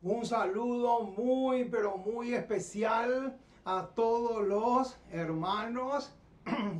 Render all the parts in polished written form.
Un saludo muy, pero muy especial a todos los hermanos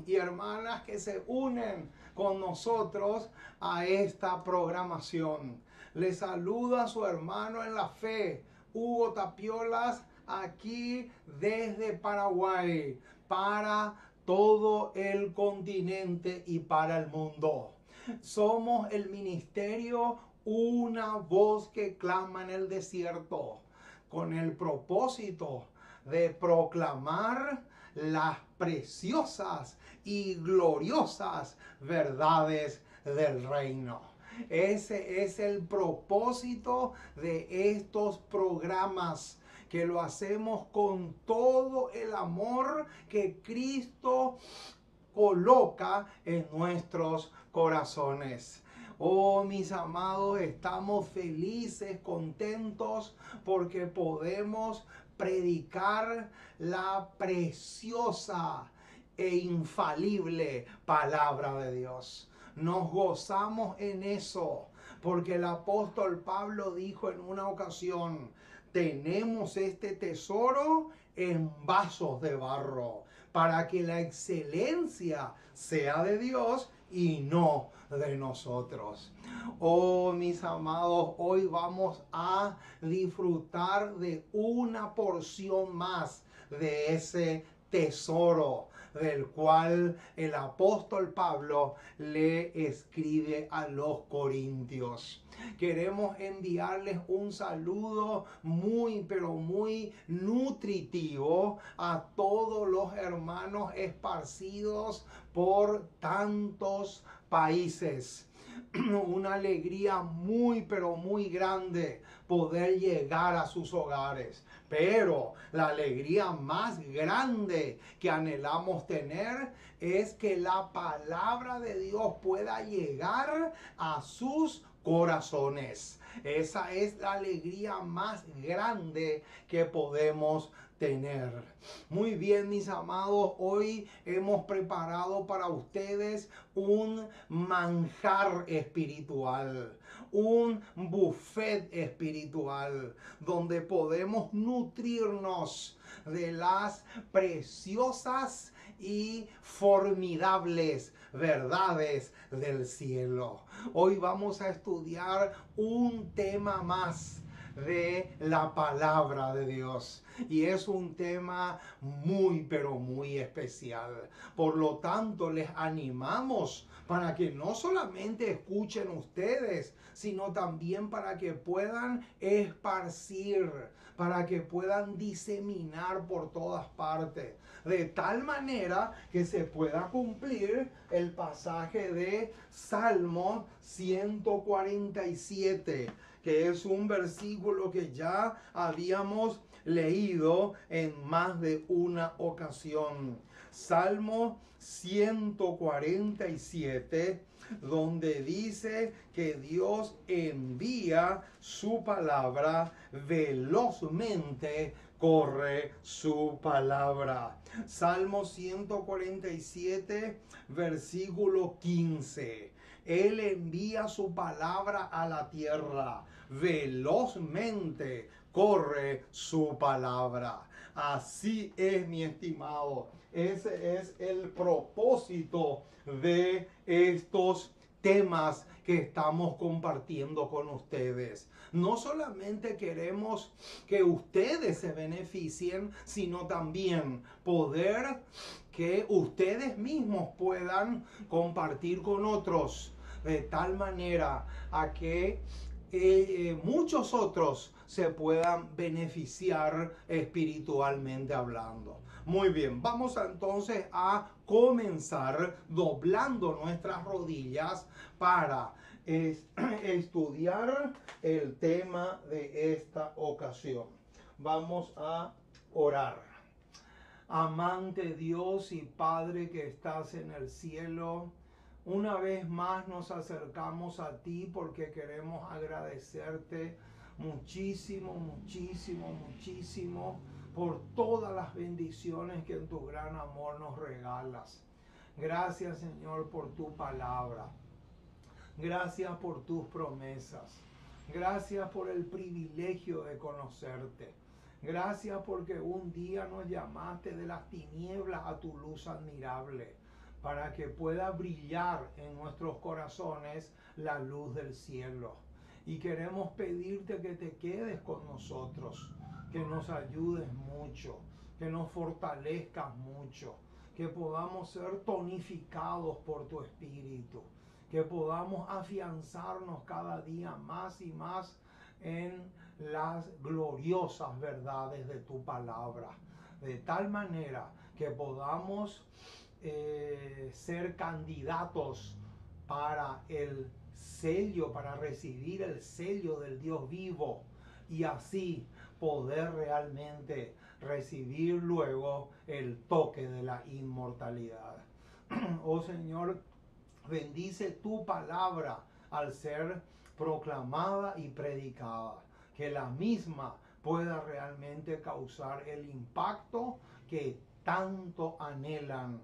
y hermanas que se unen con nosotros a esta programación. Les saluda su hermano en la fe, Hugo Tapiolas, aquí desde Paraguay, para todo el continente y para el mundo. Somos el ministerio Una Voz que Clama en el Desierto, con el propósito de proclamar las preciosas y gloriosas verdades del reino. Ese es el propósito de estos programas, que lo hacemos con todo el amor que Cristo coloca en nuestros corazones. Oh, mis amados, estamos felices, contentos, porque podemos predicar la preciosa e infalible palabra de Dios. Nos gozamos en eso, porque el apóstol Pablo dijo en una ocasión: tenemos este tesoro en vasos de barro, para que la excelencia sea de Dios y no de nosotros. Oh, mis amados, hoy vamos a disfrutar de una porción más de ese tesoro del cual el apóstol Pablo le escribe a los corintios. Queremos enviarles un saludo muy, pero muy nutritivo a todos los hermanos esparcidos por tantos países. Una alegría muy, pero muy grande poder llegar a sus hogares. Pero la alegría más grande que anhelamos tener es que la palabra de Dios pueda llegar a sus corazones. Esa es la alegría más grande que podemos tener. Muy bien, mis amados, hoy hemos preparado para ustedes un manjar espiritual, un buffet espiritual, donde podemos nutrirnos de las preciosas y formidables verdades del cielo. Hoy vamos a estudiar un tema más de la palabra de Dios, y es un tema muy, pero muy especial. Por lo tanto, les animamos para que no solamente escuchen ustedes, sino también para que puedan esparcir, para que puedan diseminar por todas partes, de tal manera que se pueda cumplir el pasaje de Salmo 147, que es un versículo que ya habíamos leído en más de una ocasión. Salmo 147, donde dice que Dios envía su palabra, velozmente corre su palabra. Salmo 147, versículo 15. Él envía su palabra a la tierra, velozmente corre su palabra. Así es, mi estimado. Ese es el propósito de estos temas que estamos compartiendo con ustedes. No solamente queremos que ustedes se beneficien, sino también poder que ustedes mismos puedan compartir con otros, de tal manera a que muchos otros se puedan beneficiar espiritualmente hablando. Muy bien, vamos entonces a comenzar doblando nuestras rodillas para estudiar el tema de esta ocasión. Vamos a orar. Amante Dios y Padre que estás en el cielo, una vez más nos acercamos a ti porque queremos agradecerte muchísimo, muchísimo, muchísimo por todas las bendiciones que en tu gran amor nos regalas. Gracias, Señor, por tu palabra. Gracias por tus promesas. Gracias por el privilegio de conocerte. Gracias porque un día nos llamaste de las tinieblas a tu luz admirable, para que pueda brillar en nuestros corazones la luz del cielo. Y queremos pedirte que te quedes con nosotros, que nos ayudes mucho, que nos fortalezcas mucho, que podamos ser tonificados por tu Espíritu, que podamos afianzarnos cada día más y más en las gloriosas verdades de tu palabra, de tal manera que podamos ser candidatos para el sello, para recibir el sello del Dios vivo, y así poder realmente recibir luego el toque de la inmortalidad. Oh Señor, bendice tu palabra al ser proclamada y predicada, que la misma pueda realmente causar el impacto que tanto anhelan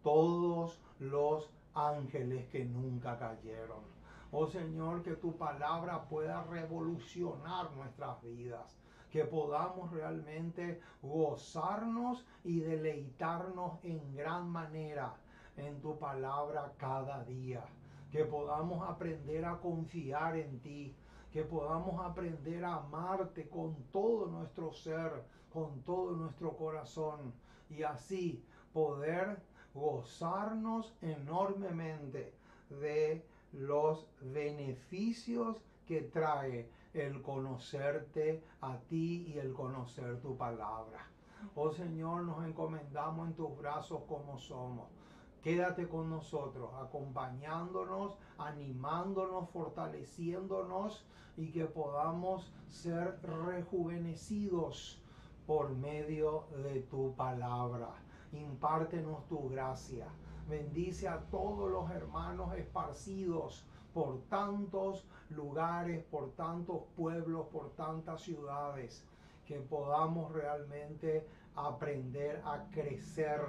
todos los ángeles que nunca cayeron. Oh Señor, que tu palabra pueda revolucionar nuestras vidas, que podamos realmente gozarnos y deleitarnos en gran manera en tu palabra cada día, que podamos aprender a confiar en ti, que podamos aprender a amarte con todo nuestro ser, con todo nuestro corazón, y así poder gozarnos enormemente de los beneficios que trae el conocerte a ti y el conocer tu palabra. Oh Señor, nos encomendamos en tus brazos como somos. Quédate con nosotros, acompañándonos, animándonos, fortaleciéndonos, y que podamos ser rejuvenecidos por medio de tu palabra. Impártenos tu gracia. Bendice a todos los hermanos esparcidos por tantos lugares, por tantos pueblos, por tantas ciudades, que podamos realmente aprender a crecer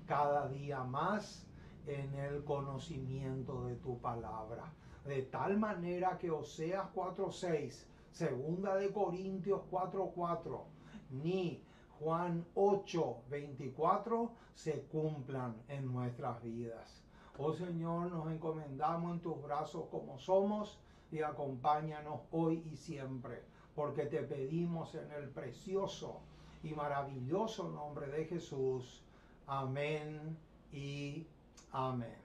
cada día más en el conocimiento de tu palabra. De tal manera que Oseas 4:6, Segunda de Corintios 4:4, ni Juan 8:24 se cumplan en nuestras vidas. Oh Señor, nos encomendamos en tus brazos como somos, y acompáñanos hoy y siempre, porque te pedimos en el precioso y maravilloso nombre de Jesús. Amén y amén.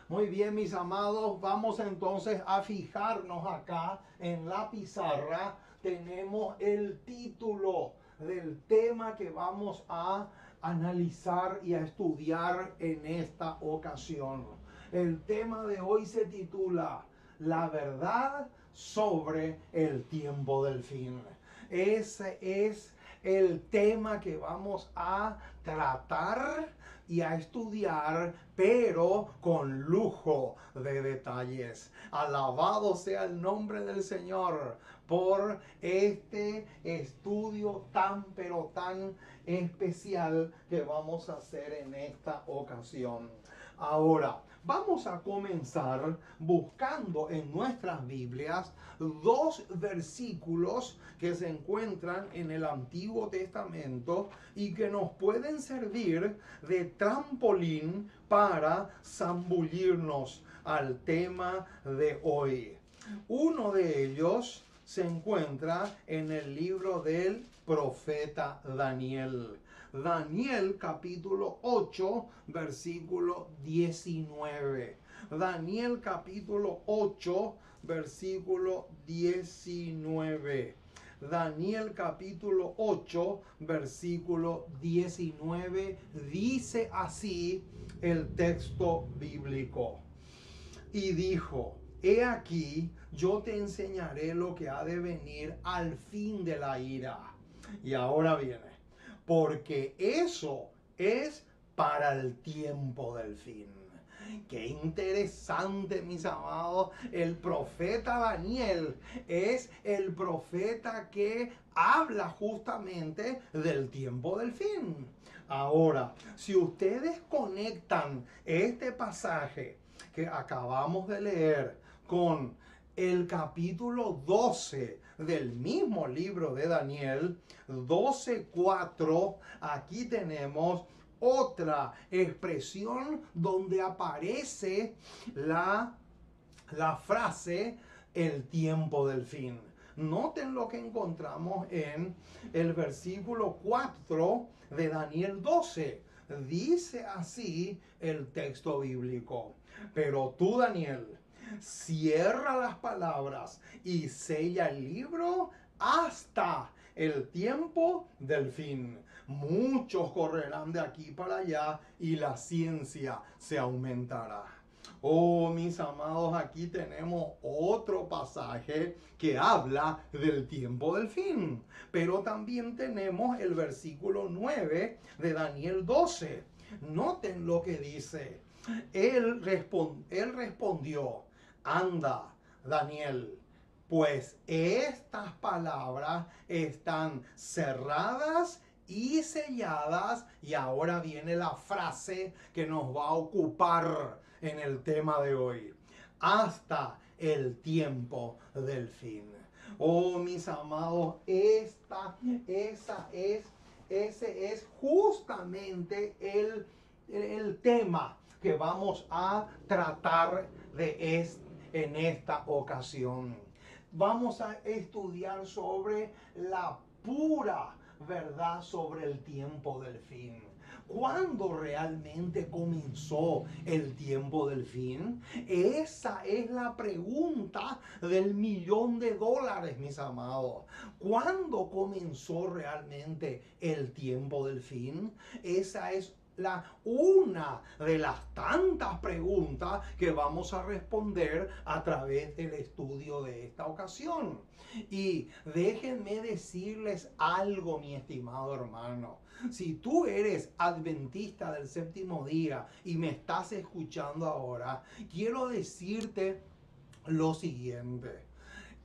Muy bien, mis amados, vamos entonces a fijarnos acá en la pizarra. Tenemos el título del tema que vamos a analizar y a estudiar en esta ocasión. El tema de hoy se titula La verdad sobre el tiempo del fin. Ese es el tema que vamos a tratar y a estudiar, pero con lujo de detalles. Alabado sea el nombre del Señor por este estudio tan, pero tan especial que vamos a hacer en esta ocasión. Ahora, vamos a comenzar buscando en nuestras Biblias dos versículos que se encuentran en el Antiguo Testamento y que nos pueden servir de trampolín para zambullirnos al tema de hoy. Uno de ellos se encuentra en el libro del profeta Daniel. Daniel capítulo 8, versículo 19. Daniel capítulo 8, versículo 19. Daniel capítulo 8, versículo 19, dice así el texto bíblico. Y dijo: He aquí, yo te enseñaré lo que ha de venir al fin de la ira. Y ahora viene: porque eso es para el tiempo del fin. Qué interesante, mis amados. El profeta Daniel es el profeta que habla justamente del tiempo del fin. Ahora, si ustedes conectan este pasaje que acabamos de leer con el capítulo 12 del mismo libro de Daniel, 12:4, aquí tenemos otra expresión donde aparece la frase el tiempo del fin. Noten lo que encontramos en el versículo 4 de Daniel 12. Dice así el texto bíblico: pero tú, Daniel, cierra las palabras y sella el libro hasta el tiempo del fin. Muchos correrán de aquí para allá y la ciencia se aumentará. Oh, mis amados, aquí tenemos otro pasaje que habla del tiempo del fin. Pero también tenemos el versículo 9 de Daniel 12. Noten lo que dice. Él respondió: anda, Daniel, pues estas palabras están cerradas y selladas. Y ahora viene la frase que nos va a ocupar en el tema de hoy: hasta el tiempo del fin. Oh, mis amados, ese es justamente el tema que vamos a tratar en esta ocasión. Vamos a estudiar sobre la pura verdad sobre el tiempo del fin. ¿Cuándo realmente comenzó el tiempo del fin? Esa es la pregunta del $1.000.000, mis amados. ¿Cuándo comenzó realmente el tiempo del fin? Esa es una de las tantas preguntas que vamos a responder a través del estudio de esta ocasión. Y déjenme decirles algo, mi estimado hermano. Si tú eres adventista del séptimo día y me estás escuchando ahora, quiero decirte lo siguiente: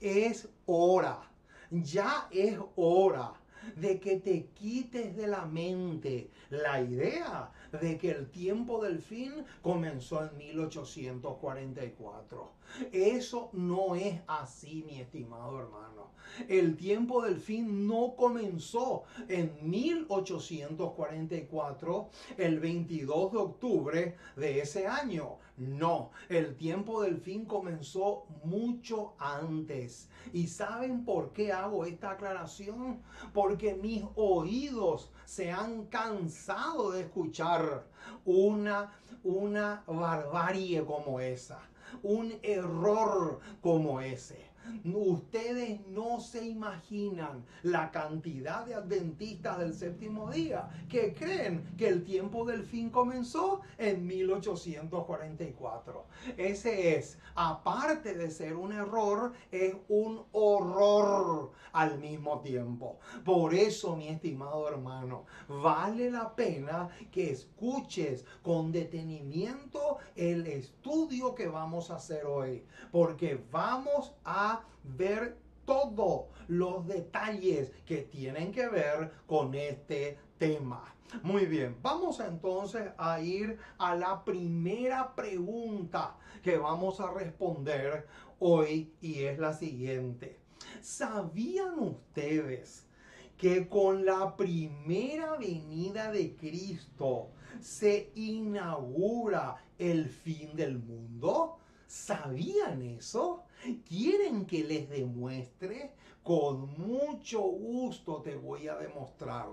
es hora, ya es hora de que te quites de la mente la idea de que el tiempo del fin comenzó en 1844. Eso no es así, mi estimado hermano. El tiempo del fin no comenzó en 1844, el 22 de octubre de ese año. No, el tiempo del fin comenzó mucho antes. ¿Y saben por qué hago esta aclaración? Porque mis oídos se han cansado de escuchar una barbarie como esa, un error como ese. Ustedes no se imaginan la cantidad de adventistas del séptimo día que creen que el tiempo del fin comenzó en 1844. Ese es, aparte de ser un error, es un horror al mismo tiempo. Por eso, mi estimado hermano, vale la pena que escuches con detenimiento el estudio que vamos a hacer hoy, porque vamos a ver todos los detalles que tienen que ver con este tema. Muy bien, vamos entonces a ir a la primera pregunta que vamos a responder hoy, y es la siguiente: ¿sabían ustedes que con la primera venida de Cristo se inaugura el fin del mundo? ¿Sabían eso? ¿Quieren que les demuestre? Con mucho gusto te voy a demostrar.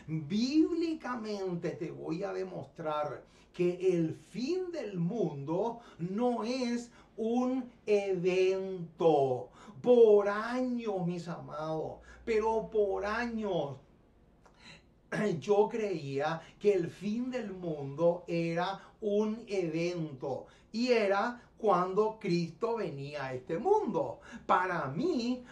Bíblicamente te voy a demostrar que el fin del mundo no es un evento. Por años, mis amados, pero por años, yo creía que el fin del mundo era un evento, y era cuando Cristo venía a este mundo. Para mí,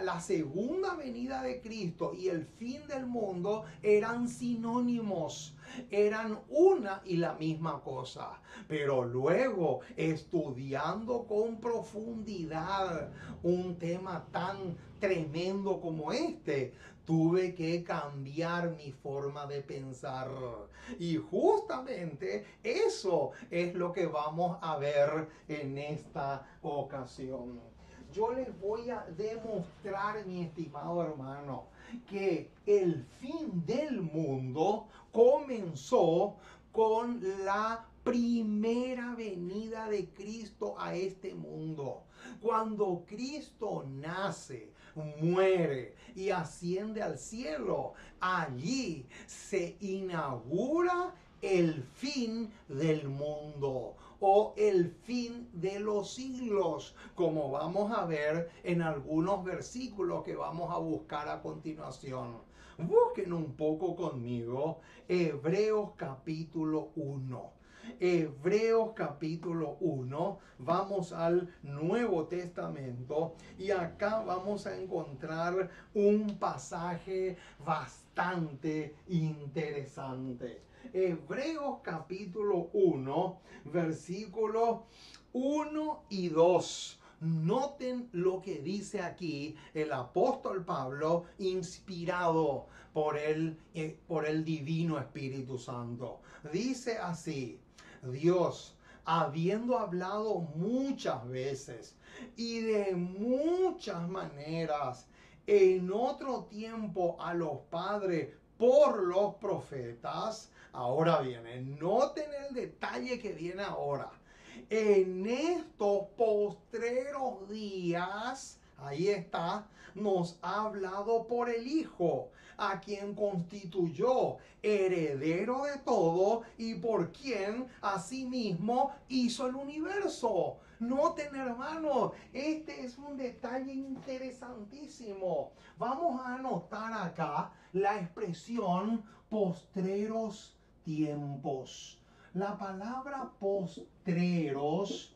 la segunda venida de Cristo y el fin del mundo eran sinónimos, eran una y la misma cosa. Pero luego, estudiando con profundidad un tema tan tremendo como este, tuve que cambiar mi forma de pensar. Y justamente eso es lo que vamos a ver en esta ocasión. yo les voy a demostrar, mi estimado hermano, que el fin del mundo comenzó con la primera venida de Cristo a este mundo. Cuando Cristo nace, muere y asciende al cielo, allí se inaugura el fin del mundo o el fin de los siglos, como vamos a ver en algunos versículos que vamos a buscar a continuación. Busquen un poco conmigo Hebreos capítulo 1. Hebreos capítulo 1, vamos al Nuevo Testamento y acá vamos a encontrar un pasaje bastante interesante. Hebreos capítulo 1, versículos 1 y 2. Noten lo que dice aquí el apóstol Pablo, inspirado por el divino Espíritu Santo. Dice así: Dios, habiendo hablado muchas veces y de muchas maneras en otro tiempo a los padres por los profetas, ahora viene, noten el detalle que viene ahora. En estos postreros días, ahí está, nos ha hablado por el Hijo, a quien constituyó heredero de todo y por quien asimismo hizo el universo. Noten, hermanos, este es un detalle interesantísimo. Vamos a anotar acá la expresión postreros tiempos. La palabra postreros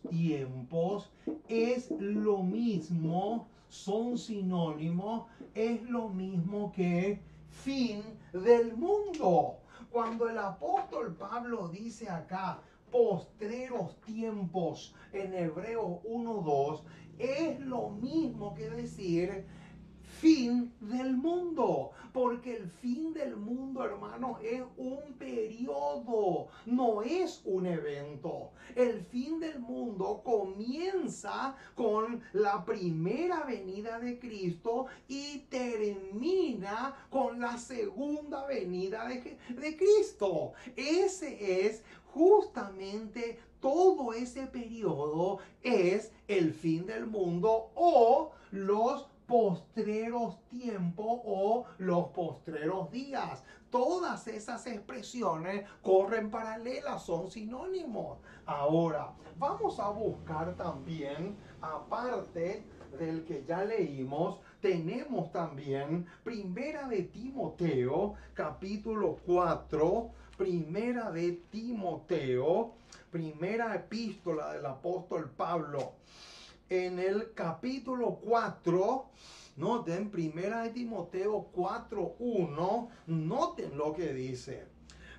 tiempos, es lo mismo, son sinónimos, es lo mismo que fin del mundo. Cuando el apóstol Pablo dice acá postreros tiempos en Hebreos 1:2, es lo mismo que decir fin del mundo, porque el fin del mundo, hermanos, es un periodo, no es un evento. El fin del mundo comienza con la primera venida de Cristo y termina con la segunda venida de Cristo. Ese es justamente todo ese periodo, es el fin del mundo o los postreros tiempos o los postreros días. Todas esas expresiones corren paralelas, son sinónimos. Ahora, vamos a buscar también, aparte del que ya leímos, tenemos también Primera de Timoteo, capítulo 4, Primera de Timoteo, primera epístola del apóstol Pablo. En el capítulo 4, noten, Primera de Timoteo 4:1, noten lo que dice.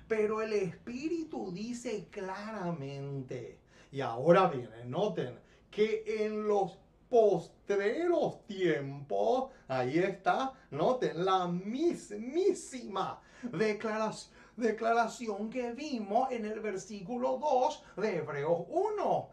Pero el Espíritu dice claramente, y ahora viene, noten, que en los postreros tiempos, ahí está, noten, la mismísima declaración que vimos en el versículo 2 de Hebreos 1.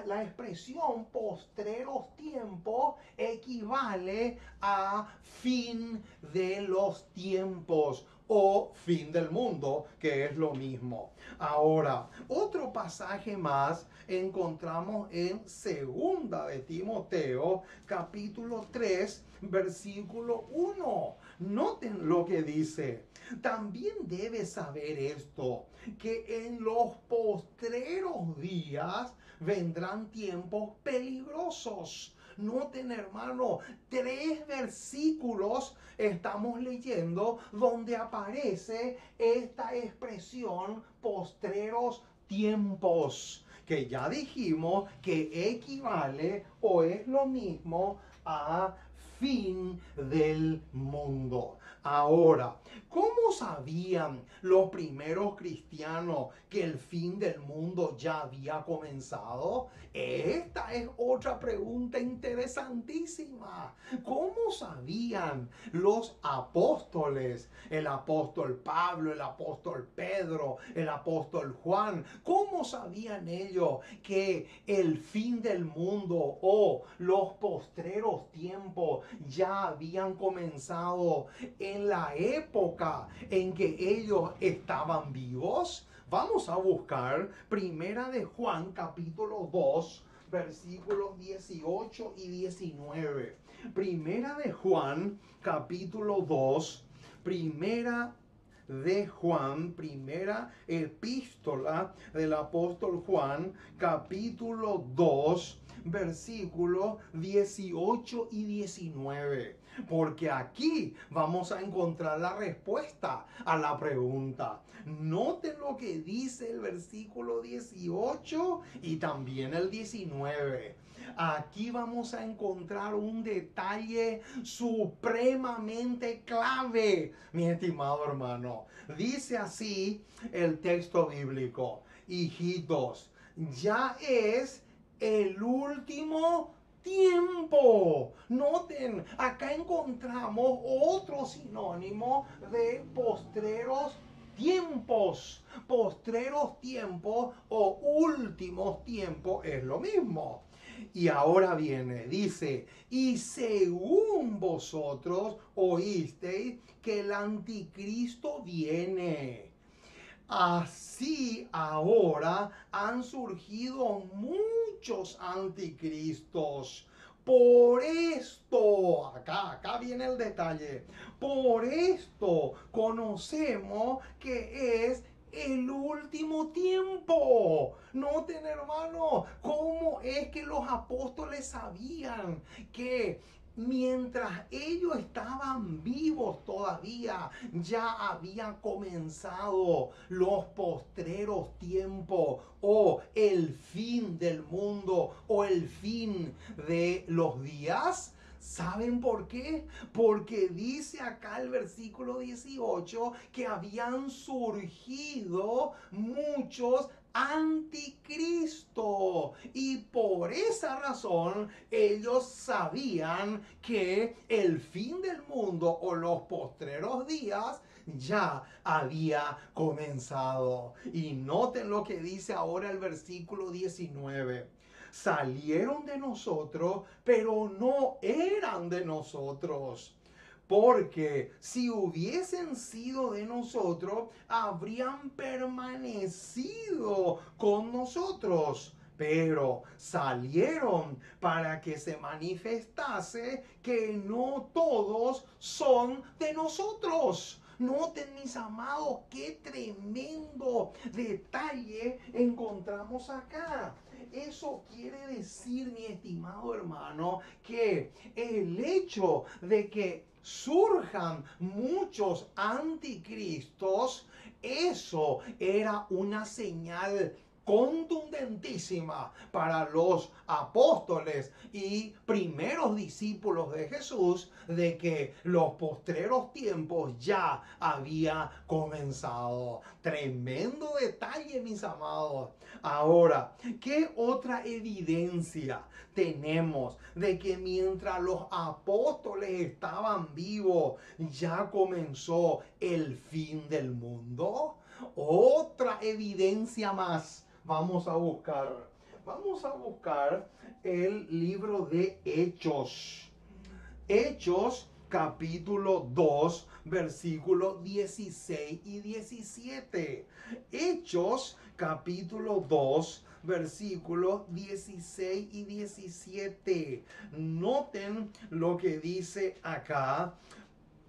La expresión postreros tiempos equivale a fin de los tiempos o fin del mundo, que es lo mismo. Ahora, otro pasaje más encontramos en Segunda de Timoteo, capítulo 3, versículo 1. Noten lo que dice. También debes saber esto, que en los postreros días vendrán tiempos peligrosos. Noten, hermano, 3 versículos estamos leyendo donde aparece esta expresión postreros tiempos, que ya dijimos que equivale o es lo mismo a fin del mundo. Ahora, ¿cómo sabían los primeros cristianos que el fin del mundo ya había comenzado? Esta es otra pregunta interesantísima. ¿Cómo sabían los apóstoles, el apóstol Pablo, el apóstol Pedro, el apóstol Juan? ¿Cómo sabían ellos que el fin del mundo o los postreros tiempos ya habían comenzado en la época en que ellos estaban vivos? Vamos a buscar Primera de Juan capítulo 2 versículos 18 y 19. Primera de Juan capítulo 2, Primera de Juan, primera epístola del apóstol Juan, capítulo 2, versículos 18 y 19. Porque aquí vamos a encontrar la respuesta a la pregunta. Noten lo que dice el versículo 18 y también el 19. Aquí vamos a encontrar un detalle supremamente clave, mi estimado hermano. Dice así el texto bíblico: hijitos, ya es el último tiempo. Noten, acá encontramos otro sinónimo de postreros tiempos. Postreros tiempos o últimos tiempos es lo mismo. Y ahora viene, dice, y según vosotros oísteis que el anticristo viene, así ahora han surgido muchos anticristos. Por esto, acá viene el detalle, por esto conocemos que es el último tiempo. Noten, hermano, cómo es que los apóstoles sabían que mientras ellos estaban vivos todavía, ya había comenzado los postreros tiempos o el fin del mundo o el fin de los días. ¿Saben por qué? Porque dice acá el versículo 18 que habían surgido muchos anticristo y por esa razón ellos sabían que el fin del mundo o los postreros días ya había comenzado. Y noten lo que dice ahora el versículo 19. Salieron de nosotros, pero no eran de nosotros. Porque si hubiesen sido de nosotros, habrían permanecido con nosotros. Pero salieron para que se manifestase que no todos son de nosotros. Noten, mis amados, qué tremendo detalle encontramos acá. Eso quiere decir, mi estimado hermano, que el hecho de que surjan muchos anticristos, eso era una señal contundentísima para los apóstoles y primeros discípulos de Jesús de que los postreros tiempos ya había comenzado. Tremendo detalle, mis amados. Ahora, ¿qué otra evidencia tenemos de que mientras los apóstoles estaban vivos ya comenzó el fin del mundo? Otra evidencia más. Vamos a buscar el libro de Hechos. Hechos capítulo 2, versículos 16 y 17. Hechos capítulo 2, versículos 16 y 17. Noten lo que dice acá,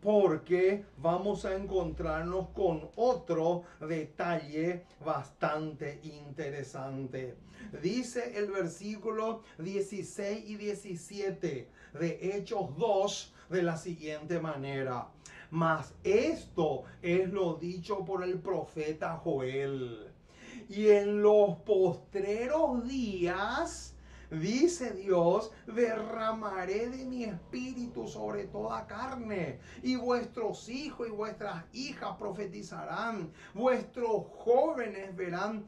porque vamos a encontrarnos con otro detalle bastante interesante. Dice el versículo 16 y 17 de Hechos 2 de la siguiente manera: mas esto es lo dicho por el profeta Joel. Y en los postreros días dice Dios, derramaré de mi espíritu sobre toda carne, y vuestros hijos y vuestras hijas profetizarán, vuestros jóvenes verán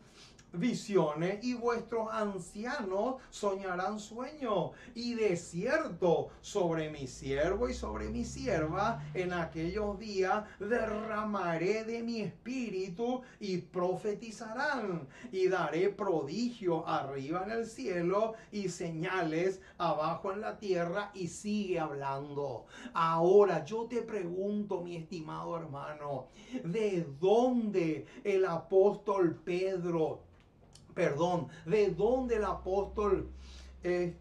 visiones y vuestros ancianos soñarán sueños. Y de cierto sobre mi siervo y sobre mi sierva en aquellos días derramaré de mi espíritu y profetizarán, y daré prodigio arriba en el cielo y señales abajo en la tierra. Y sigue hablando. Ahora yo te pregunto, mi estimado hermano, ¿de dónde el apóstol Pedro, de dónde el apóstol, el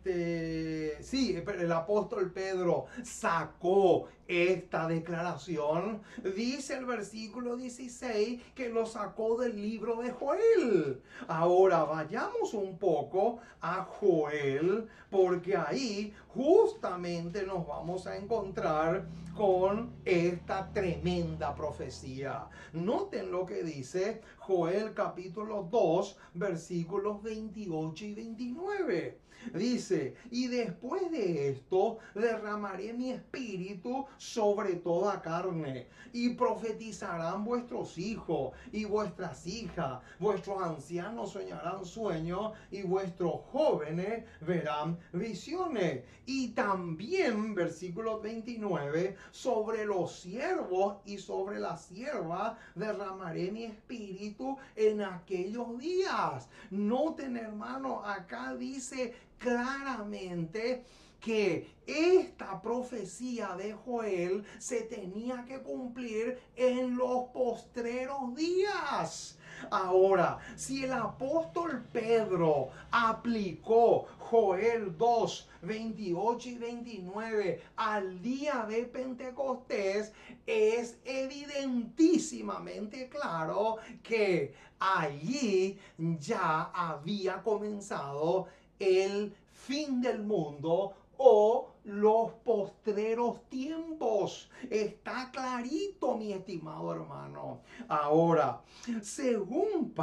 apóstol Pedro sacó esta declaración? Dice el versículo 16 que lo sacó del libro de Joel. Ahora vayamos un poco a Joel, porque ahí justamente nos vamos a encontrar con esta tremenda profecía. Noten lo que dice Joel capítulo 2, versículos 28 y 29. Dice, y después de esto derramaré mi espíritu sobre toda carne, y profetizarán vuestros hijos y vuestras hijas, vuestros ancianos soñarán sueños, y vuestros jóvenes verán visiones. Y también, versículo 29, sobre los siervos y sobre las siervas derramaré mi espíritu en aquellos días. Noten, hermano, acá dice claramente que esta profecía de Joel se tenía que cumplir en los postreros días. Ahora, si el apóstol Pedro aplicó Joel 2, 28 y 29 al día de Pentecostés, es evidentísimamente claro que allí ya había comenzado el fin del mundo o los postreros tiempos. Está clarito, mi estimado hermano. Ahora, según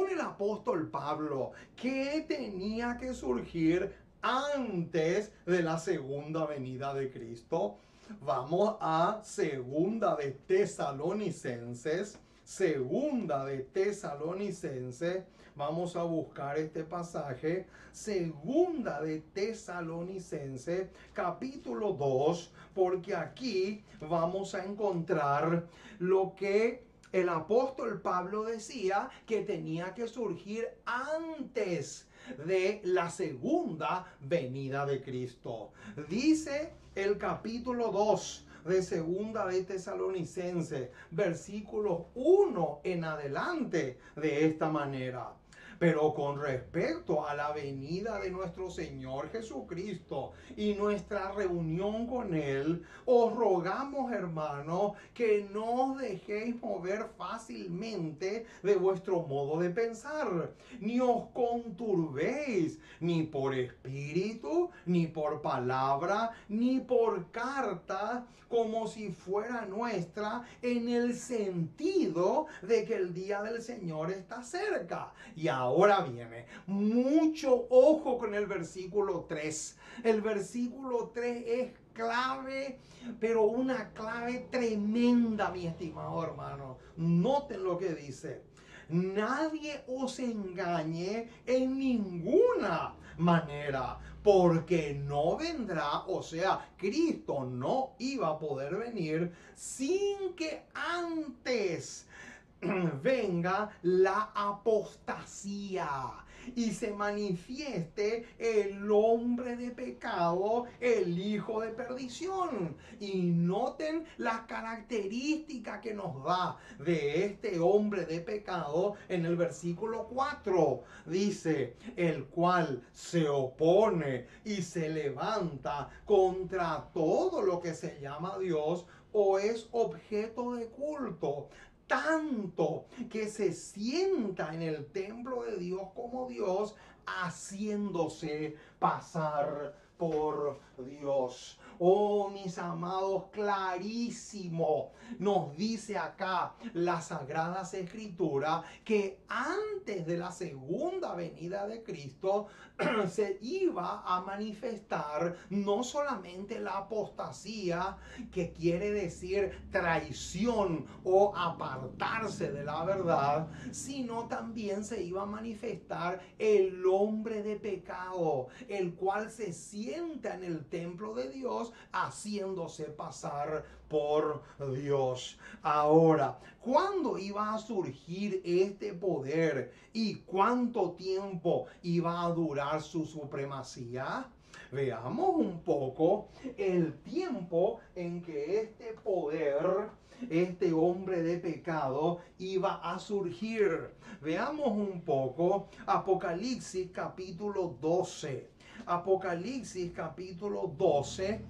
el apóstol Pablo, ¿qué tenía que surgir antes de la segunda venida de Cristo? Vamos a segunda de Tesalonicenses. Vamos a buscar este pasaje. Segunda de Tesalonicenses, capítulo 2, porque aquí vamos a encontrar lo que el apóstol Pablo decía que tenía que surgir antes de la segunda venida de Cristo. Dice el capítulo 2 de segunda de Tesalonicenses, versículos 1 en adelante, de esta manera. Pero con respecto a la venida de nuestro Señor Jesucristo y nuestra reunión con Él, os rogamos, hermanos, que no os dejéis mover fácilmente de vuestro modo de pensar, ni os conturbéis, ni por espíritu, ni por palabra, ni por carta, como si fuera nuestra, en el sentido de que el día del Señor está cerca. Y ahora viene mucho ojo con el versículo 3. El versículo 3 es clave, pero una clave tremenda, mi estimado hermano. Noten lo que dice. Nadie os engañe en ninguna manera, porque no vendrá, o sea, Cristo no iba a poder venir sin que antes venga la apostasía y se manifieste el hombre de pecado, el hijo de perdición. Y noten las características que nos da de este hombre de pecado en el versículo 4. Dice, el cual se opone y se levanta contra todo lo que se llama Dios o es objeto de culto, tanto que se sienta en el templo de Dios como Dios, haciéndose pasar por Dios. Oh, mis amados, clarísimo nos dice acá las Sagradas Escrituras que antes de la segunda venida de Cristo se iba a manifestar no solamente la apostasía, que quiere decir traición o apartarse de la verdad, sino también se iba a manifestar el hombre de pecado, el cual se sienta en el templo de Dios haciéndose pasar por Dios. Ahora, ¿cuándo iba a surgir este poder y cuánto tiempo iba a durar su supremacía? Veamos un poco el tiempo en que este poder, este hombre de pecado, iba a surgir. Veamos un poco Apocalipsis capítulo 12. Apocalipsis capítulo 12,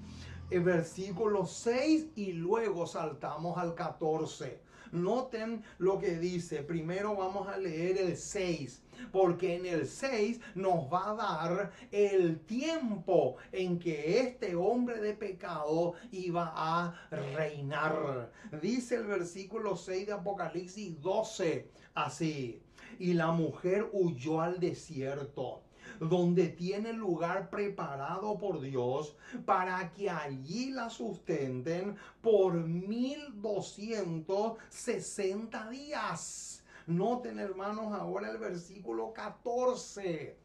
versículo 6 y luego saltamos al 14. Noten lo que dice. Primero vamos a leer el 6, porque en el 6 nos va a dar el tiempo en que este hombre de pecado iba a reinar. Dice el versículo 6 de Apocalipsis 12 así: y la mujer huyó al desierto, donde tiene lugar preparado por Dios para que allí la sustenten por 1260 días. Noten, hermanos, ahora el versículo 14.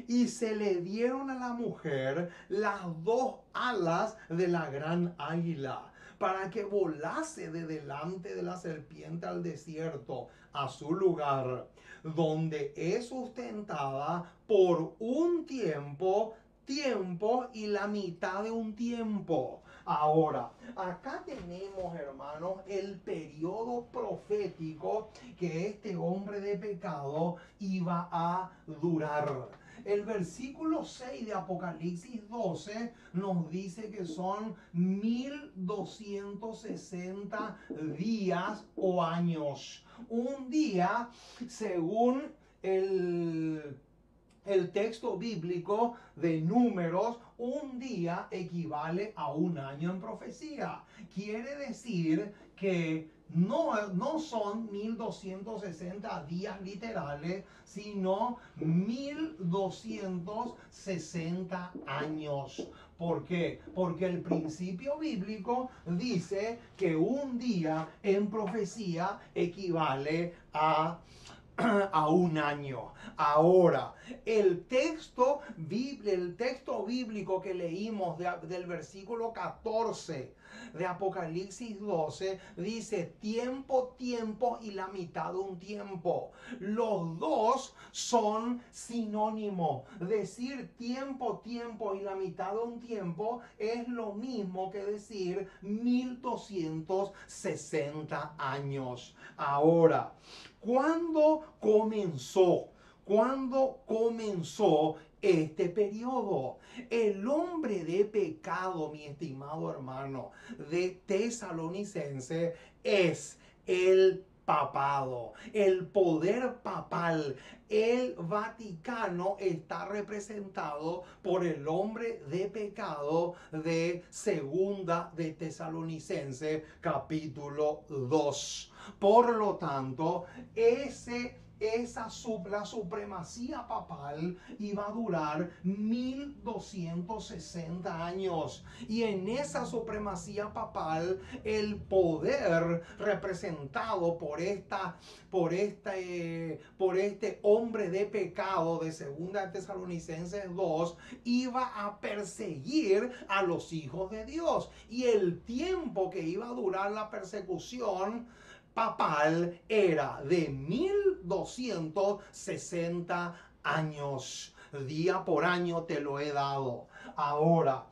Y se le dieron a la mujer las dos alas de la gran águila, para que volase de delante de la serpiente al desierto, a su lugar, donde es sustentada por un tiempo y la mitad de un tiempo. Ahora, acá tenemos, hermanos, el periodo profético que este hombre de pecado iba a durar. El versículo 6 de Apocalipsis 12 nos dice que son 1260 días o años. Un día, según el texto bíblico de Números, un día equivale a un año en profecía. Quiere decir que no son 1260 días literales, sino 1260 años. ¿Por qué? Porque el principio bíblico dice que un día en profecía equivale a un año. Ahora, el texto bíblico que leímos del versículo 14 de Apocalipsis 12 dice tiempo, tiempo y la mitad de un tiempo. Los dos son sinónimos. Decir tiempo, tiempo y la mitad de un tiempo es lo mismo que decir 1260 años. Ahora, ¿cuándo comenzó? ¿Cuándo comenzó este periodo? El hombre de pecado, mi estimado hermano, de Tesalonicense, es el papado, el poder papal. El Vaticano está representado por el hombre de pecado de Segunda de Tesalonicense capítulo 2. Por lo tanto, la supremacía papal iba a durar 1260 años. Y en esa supremacía papal, el poder representado por este hombre de pecado de Segunda Tesalonicenses 2 iba a perseguir a los hijos de Dios. Y el tiempo que iba a durar la persecución papal era de 1260 años. Día por año te lo he dado. Ahora,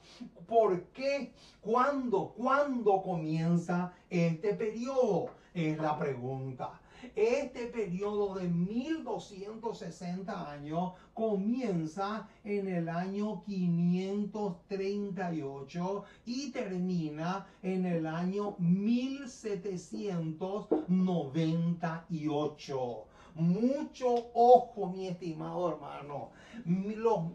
¿por qué? ¿Cuándo comienza este periodo? Es la pregunta. Este periodo de 1260 años comienza en el año 538 y termina en el año 1798. mucho ojo, mi estimado hermano.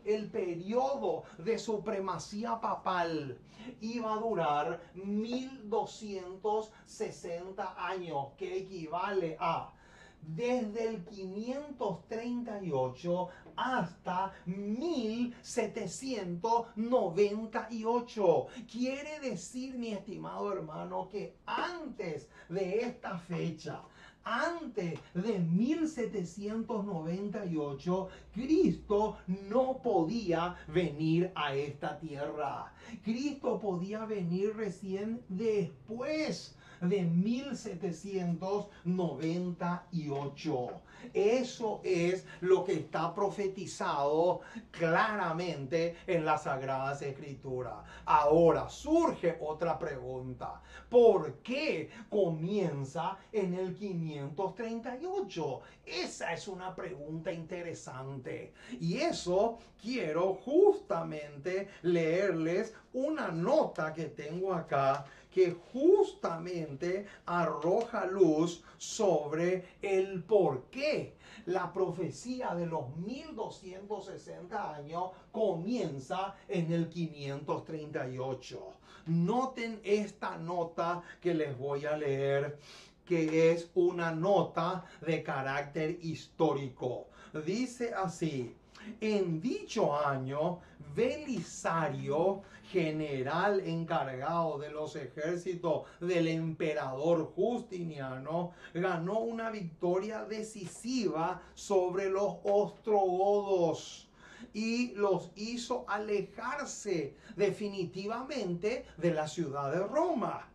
El periodo de supremacía papal iba a durar 1260 años, que equivale a desde el 538 hasta 1798. Quiere decir, mi estimado hermano, que antes de esta fecha, antes de 1798, Cristo no podía venir a esta tierra. Cristo podía venir recién después de 1798. Eso es lo que está profetizado claramente en las Sagradas Escrituras. Ahora surge otra pregunta. ¿Por qué comienza en el 538? Esa es una pregunta interesante. Y eso quiero justamente leerles una nota que tengo acá que justamente arroja luz sobre el por qué la profecía de los 1260 años comienza en el 538. Noten esta nota que les voy a leer, que es una nota de carácter histórico. Dice así: en dicho año, Belisario, general encargado de los ejércitos del emperador Justiniano, ganó una victoria decisiva sobre los ostrogodos y los hizo alejarse definitivamente de la ciudad de Roma.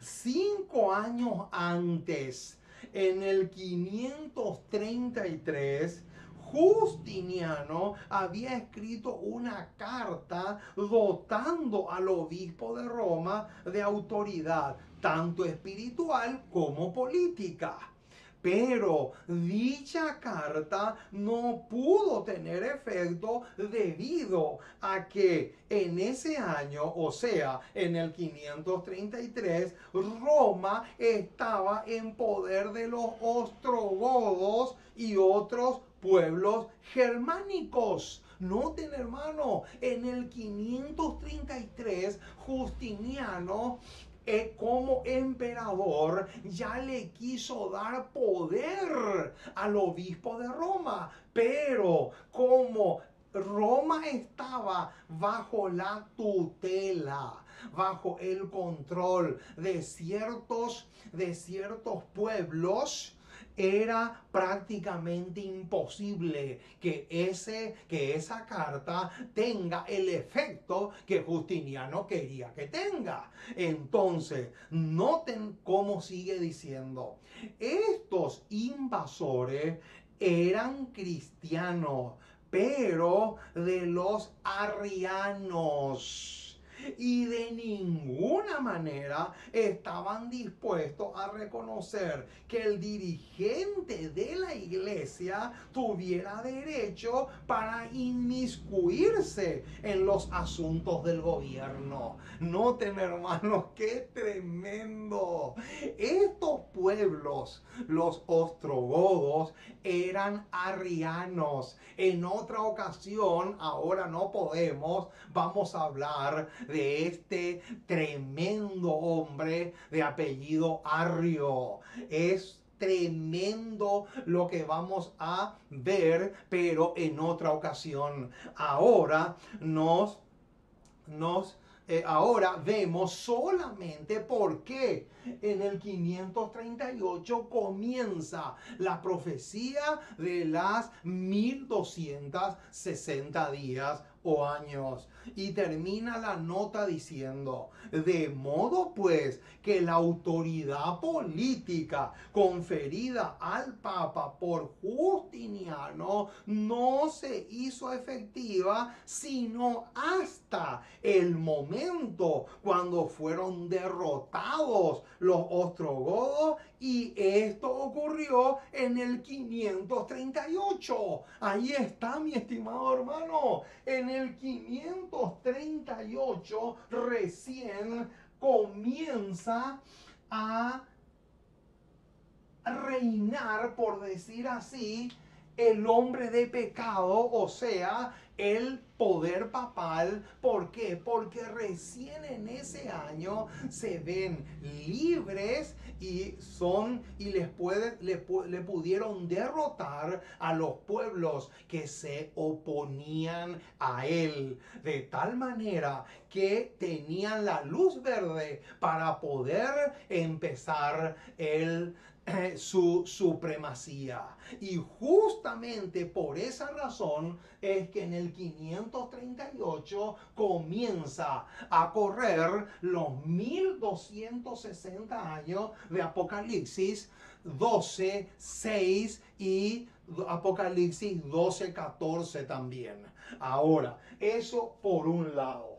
5 años antes, en el 533, Justiniano había escrito una carta dotando al obispo de Roma de autoridad, tanto espiritual como política. Pero dicha carta no pudo tener efecto debido a que en ese año, o sea, en el 533, Roma estaba en poder de los ostrogodos y otros pueblos germánicos. Noten, hermano, en el 533 Justiniano como emperador ya le quiso dar poder al obispo de Roma, pero como Roma estaba bajo la tutela, bajo el control de ciertos pueblos, era prácticamente imposible que esa carta tenga el efecto que Justiniano quería que tenga. Entonces, noten cómo sigue diciendo: estos invasores eran cristianos, pero de los arrianos, y de ninguna manera estaban dispuestos a reconocer que el dirigente de la iglesia tuviera derecho para inmiscuirse en los asuntos del gobierno. Noten, hermanos, qué tremendo. Estos pueblos, los ostrogodos, eran arrianos. En otra ocasión, ahora no podemos, vamos a hablar de este tremendo hombre de apellido Arrio. Es tremendo lo que vamos a ver, pero en otra ocasión. Ahora ahora vemos solamente por qué en el 538 comienza la profecía de las 1260 días o años. Y termina la nota diciendo: de modo pues que la autoridad política conferida al Papa por Justiniano no se hizo efectiva sino hasta el momento cuando fueron derrotados los ostrogodos, y esto ocurrió en el 538. Ahí está, mi estimado hermano. En el 538 recién comienza a reinar, por decir así, el hombre de pecado, o sea, el poder papal. ¿Por qué? Porque recién en ese año se ven libres y le pudieron derrotar a los pueblos que se oponían a él, de tal manera que tenían la luz verde para poder empezar su supremacía. Y justamente por esa razón es que en el 538 comienza a correr los 1260 años de Apocalipsis 12, 6 y Apocalipsis 12, 14 también. Ahora, eso por un lado.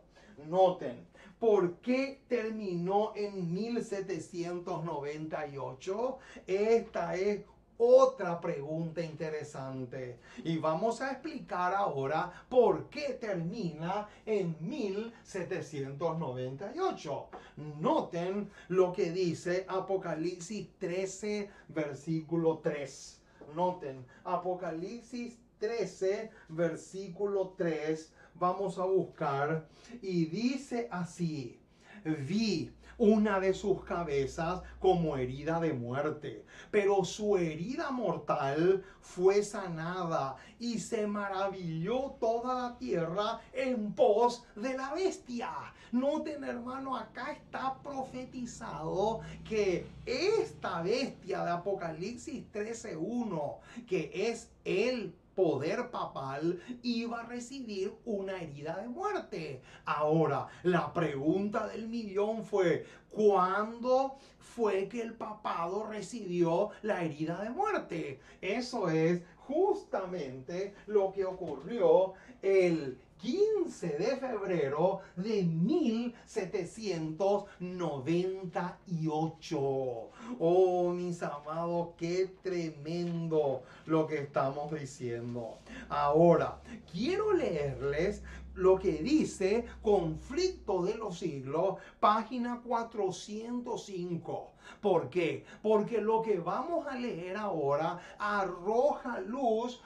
Noten, ¿por qué terminó en 1798? Esta es otra pregunta interesante. Y vamos a explicar ahora por qué termina en 1798. Noten lo que dice Apocalipsis 13, versículo 3. Noten, Apocalipsis 13, versículo 3. Vamos a buscar y dice así: vi una de sus cabezas como herida de muerte, pero su herida mortal fue sanada y se maravilló toda la tierra en pos de la bestia. Noten, hermano, acá está profetizado que esta bestia de Apocalipsis 13:1, que es el poder papal, iba a recibir una herida de muerte. Ahora, la pregunta del millón fue: ¿cuándo fue que el papado recibió la herida de muerte? Eso es justamente lo que ocurrió el 15 de febrero de 1798. Oh, mis amados, qué tremendo lo que estamos diciendo. Ahora, quiero leerles lo que dice Conflicto de los Siglos, página 405. ¿Por qué? Porque lo que vamos a leer ahora arroja luz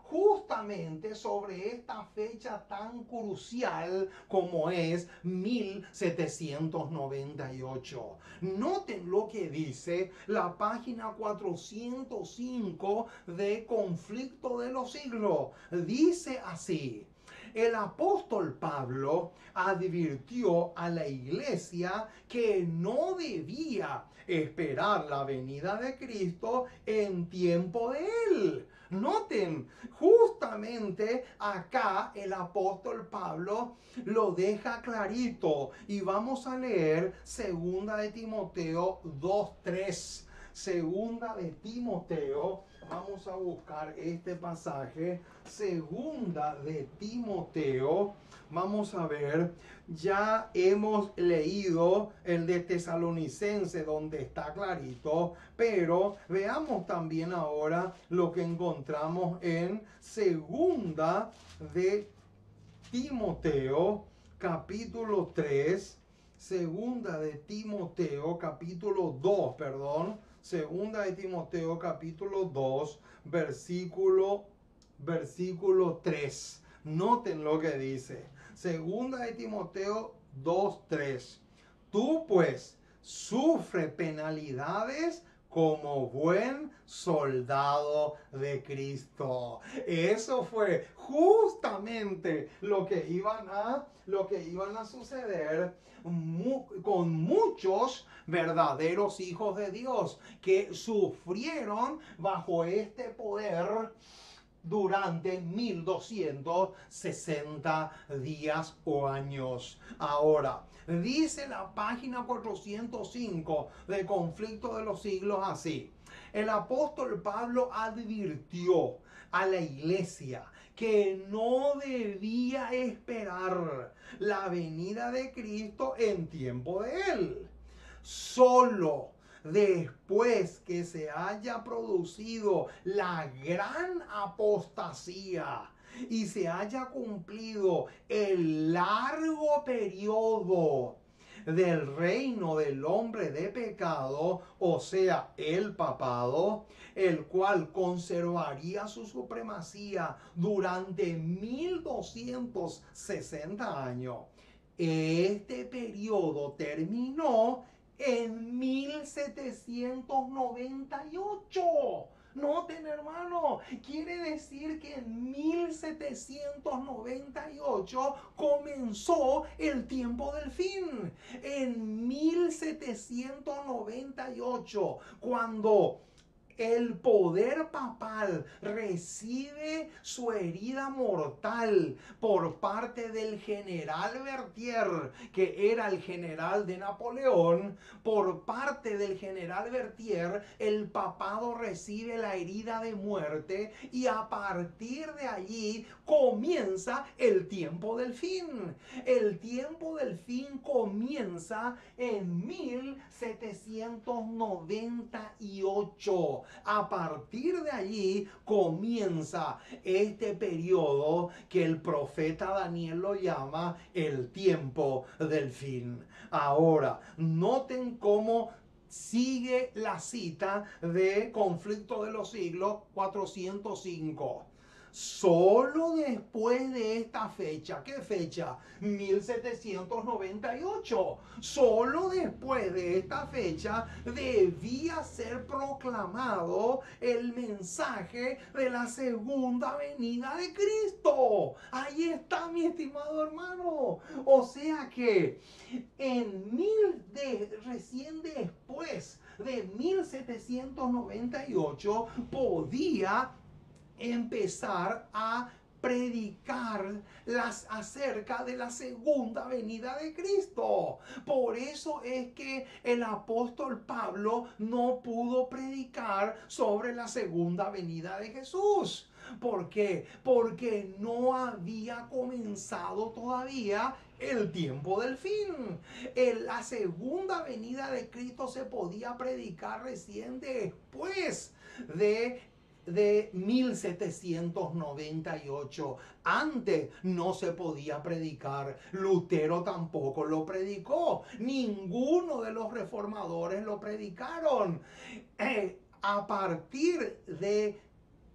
justamente sobre esta fecha tan crucial como es 1798. Noten lo que dice la página 405 de Conflicto de los Siglos. Dice así: el apóstol Pablo advirtió a la iglesia que no debía esperar la venida de Cristo en tiempo de él. Noten, justamente acá el apóstol Pablo lo deja clarito y vamos a leer 2 de Timoteo 2:3. Segunda de Timoteo, vamos a buscar este pasaje. Segunda de Timoteo, vamos a ver, ya hemos leído el de Tesalonicense donde está clarito, pero veamos también ahora lo que encontramos en Segunda de Timoteo, capítulo 3, Segunda de Timoteo, capítulo 2, perdón. Segunda de Timoteo capítulo 2, versículo 3. Noten lo que dice. Segunda de Timoteo 2, 3. Tú pues sufre penalidades como buen soldado de Cristo. Eso fue justamente lo que iban a suceder con muchos verdaderos hijos de Dios que sufrieron bajo este poder durante 1260 días o años. Ahora, dice la página 405 de Conflicto de los Siglos así: el apóstol Pablo advirtió a la iglesia que no debía esperar la venida de Cristo en tiempo de él. Solo después que se haya producido la gran apostasía y se haya cumplido el largo periodo del reino del hombre de pecado, o sea, el papado, el cual conservaría su supremacía durante 1260 años. Este periodo terminó en 1798. Noten, hermano, quiere decir que en 1798 comenzó el tiempo del fin. En 1798, cuando el poder papal recibe su herida mortal por parte del general Berthier, que era el general de Napoleón. Por parte del general Berthier, el papado recibe la herida de muerte y a partir de allí comienza el tiempo del fin. El tiempo del fin comienza en 1798. A partir de allí comienza este periodo que el profeta Daniel lo llama el tiempo del fin. Ahora, noten cómo sigue la cita de Conflicto de los Siglos 405. Solo después de esta fecha, ¿qué fecha? 1798. Solo después de esta fecha debía ser proclamado el mensaje de la segunda venida de Cristo. Ahí está, mi estimado hermano. O sea que recién después de 1798 podía empezar a predicar acerca de la segunda venida de Cristo. Por eso es que el apóstol Pablo no pudo predicar sobre la segunda venida de Jesús. ¿Por qué? Porque no había comenzado todavía el tiempo del fin. La segunda venida de Cristo se podía predicar recién después de 1798. Antes no se podía predicar. Lutero tampoco lo predicó. Ninguno de los reformadores lo predicaron. A partir de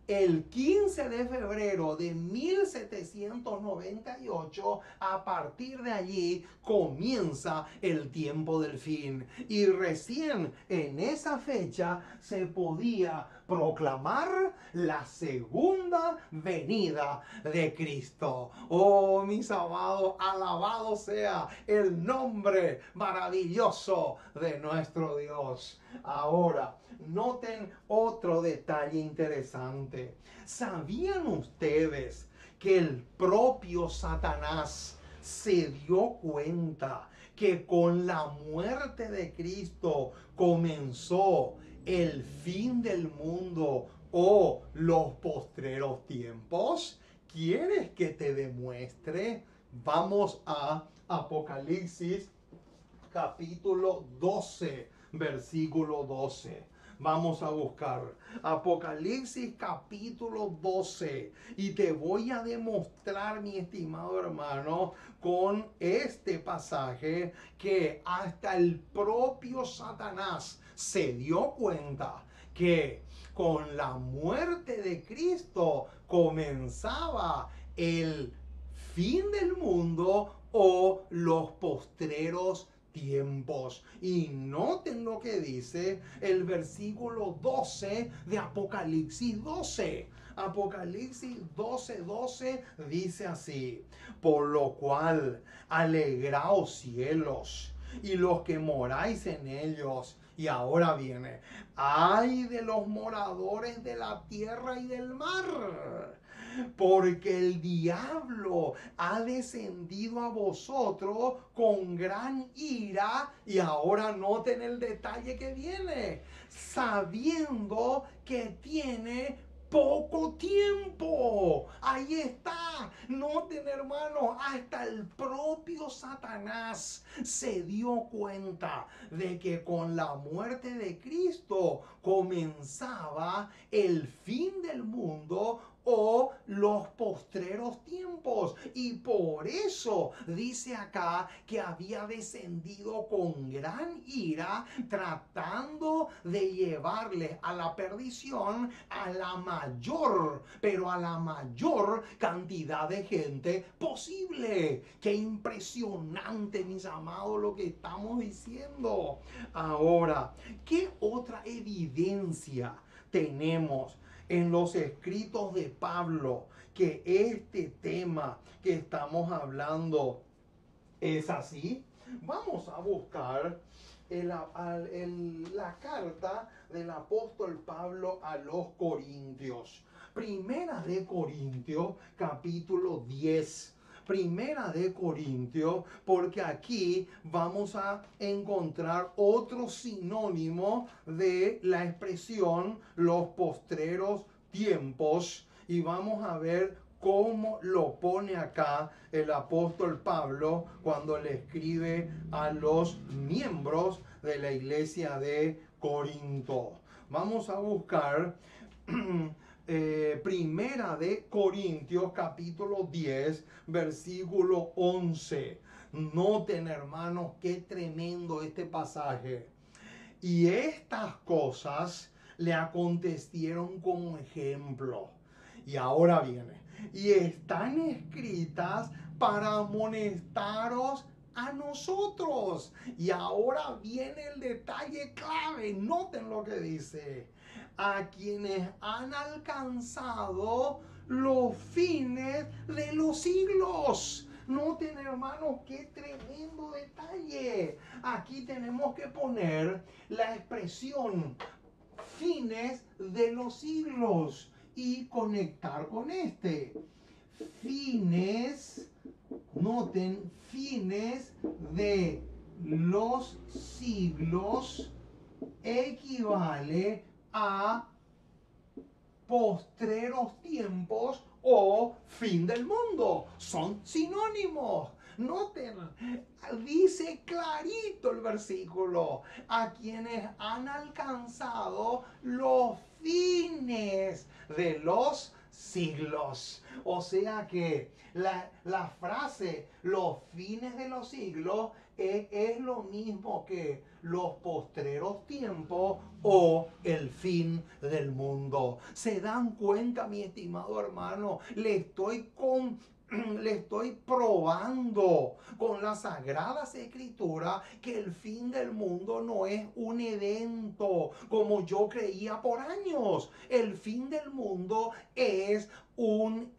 el 15 de febrero de 1798, a partir de allí comienza el tiempo del fin. Y recién en esa fecha se podía proclamar la segunda venida de Cristo. Oh, mis amados, alabado sea el nombre maravilloso de nuestro Dios. Ahora, noten otro detalle interesante. ¿Sabían ustedes que el propio Satanás se dio cuenta que con la muerte de Cristo comenzó el fin del mundo o los postreros tiempos? ¿Quieres que te demuestre? Vamos a Apocalipsis capítulo 12, versículo 12. Vamos a buscar Apocalipsis capítulo 12 y te voy a demostrar, mi estimado hermano, con este pasaje que hasta el propio Satanás se dio cuenta que con la muerte de Cristo comenzaba el fin del mundo o los postreros tiempos. Y noten lo que dice el versículo 12 de Apocalipsis 12. Apocalipsis 12:12 dice así: por lo cual alegraos cielos y los que moráis en ellos. Y ahora viene: ay de los moradores de la tierra y del mar, porque el diablo ha descendido a vosotros con gran ira. Y ahora noten el detalle que viene: sabiendo que tiene poco tiempo. Ahí está. Noten, hermano, hasta el propio Satanás se dio cuenta de que con la muerte de Cristo comenzaba el fin del mundo o los postreros tiempos. Y por eso dice acá que había descendido con gran ira, tratando de llevarles a la perdición a la mayor, pero a la mayor cantidad de gente posible. Qué impresionante, mis amados, lo que estamos diciendo. Ahora, ¿qué otra evidencia tenemos en los escritos de Pablo que este tema que estamos hablando es así? Vamos a buscar la carta del apóstol Pablo a los Corintios. Primera de Corintios, capítulo 10. Primera de Corintios, porque aquí vamos a encontrar otro sinónimo de la expresión los postreros tiempos, y vamos a ver cómo lo pone acá el apóstol Pablo cuando le escribe a los miembros de la iglesia de Corinto. Vamos a buscar Primera de Corintios capítulo 10 versículo 11. Noten, hermanos, qué tremendo este pasaje. Y estas cosas le acontecieron como ejemplo. Y ahora viene. Y están escritas para amonestaros a nosotros. Y ahora viene el detalle clave. Noten lo que dice. A quienes han alcanzado los fines de los siglos. Noten, hermanos, qué tremendo detalle. Aquí tenemos que poner la expresión fines de los siglos y conectar con este. Fines, noten, fines de los siglos equivale a postreros tiempos o fin del mundo. Son sinónimos. Noten, dice clarito el versículo, a quienes han alcanzado los fines de los siglos. O sea que la frase los fines de los siglos es lo mismo que los postreros tiempos o el fin del mundo. ¿Se dan cuenta, mi estimado hermano? Le estoy probando con las Sagradas Escrituras que el fin del mundo no es un evento como yo creía por años. El fin del mundo es un